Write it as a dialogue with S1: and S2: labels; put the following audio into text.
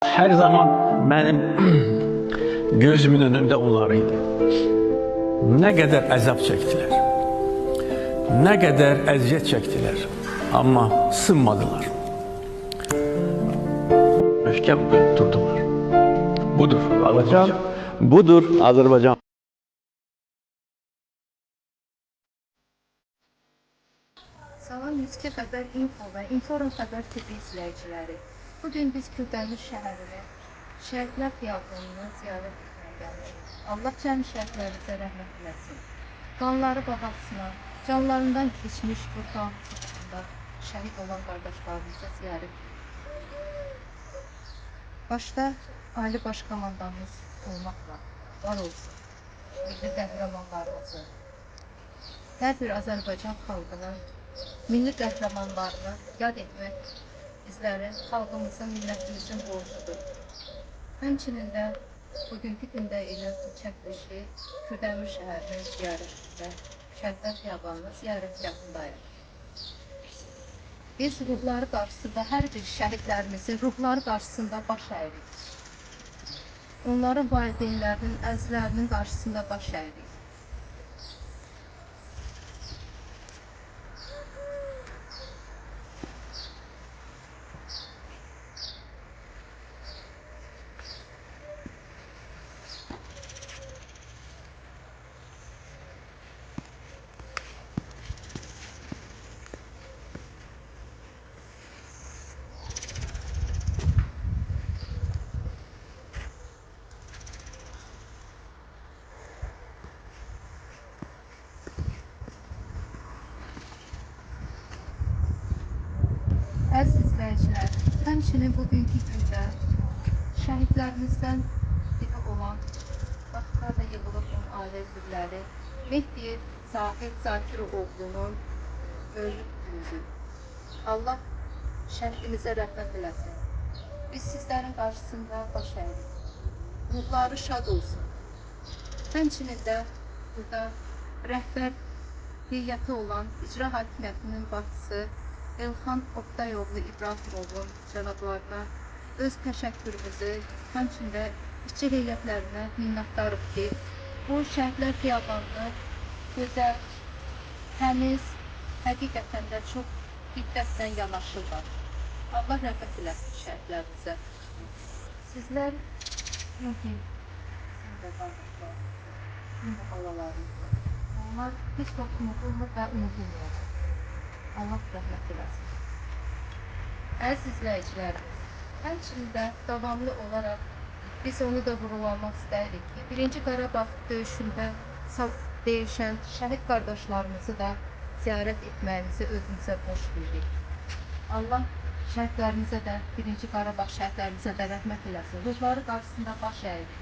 S1: Her zaman benim gözümün önünde onlarıydı. Ne kadar əzab çəkdilər, ne kadar əziyyət çəkdilər, amma sınmadılar. Möhkəm durdular. Budur Azərbaycan, budur Azərbaycan.
S2: Salam Miski Xəbər Info və Inform Xəbər TV izləyiciləri. Bugün biz Kürdəmir şəhərini, Şəhidlər Xiyabununu ziyarət etməyə gəlmişik. Allah cəmi şəhidlərimizə rəhmət eləsin. Qanları bahasına, canlarından keçmiş torpağımız uğrunda şəhid olan qardaşlarımıza ziyarət etdik. Başda Ali Baş Komandanımız olmaqla var olsun, milli qəhrəmanlarımızı, hər bir Azərbaycan xalqının milli qəhrəmanlarını yad etmək bizlərin, xalqımızın, millətimizin borcudur. Həmçinin də bugünkü gündə ilə bu çəkilişi Kürdəmir şəhərinin ziyarətində, Şəhidlər Xiyabanının ziyarətgahındayıq. Biz ruhları qarşısında, hər bir şəhidlərimizin ruhları qarşısında baş əyirik. Onların valideynlərinin, əzizlərinin qarşısında baş əyirik. Əziz izləyicilər, həmçinin bugünkü gündə şəhidlərimizdən biri olan, vaxtlarda yığılıb onun ailə üzvləri Mehdi Zahid Zakiroğlu'nun ölüm günüdür. Allah şəhidimizə rəhmət eləsin. Biz sizlərin qarşısında baş əyirik. Ruhları şad olsun. Həmçinin də burada rəhbər heyəti olan İcra Hakimiyyətinin başçısı Elxan Oqtayoğlu İbrahimovun cənablarına öz təşəkkürümüzü, həmçində işçi heyətlərinə minnətdarıq ki, bu Şəhidlər Xiyabanını gözəl, təmiz, həqiqətən də çox diqqətlə yanaşırlar. Allah rəhmət eləsin şəhidlərimizə. Sizlər, sizin də qardaşlar, sizin də balalarınız, onlar heç vaxt unudulmur və unudulmayacaq. Allah rəhmət eləsin. Əziz izləyicilərimiz, həmçinin də davamlı olaraq biz onu da vurğulamaq istəyirik ki, 1-ci Qarabağ döyüşündə dəyişən şəhid qardaşlarımızı da ziyarət etməyimizi özümüzə borc bilirik. Allah şəhidlərimizə də, 1-ci Qarabağ şəhidlərimizə də rəhmət eləsin. Ruhları qarşısında baş əyirik.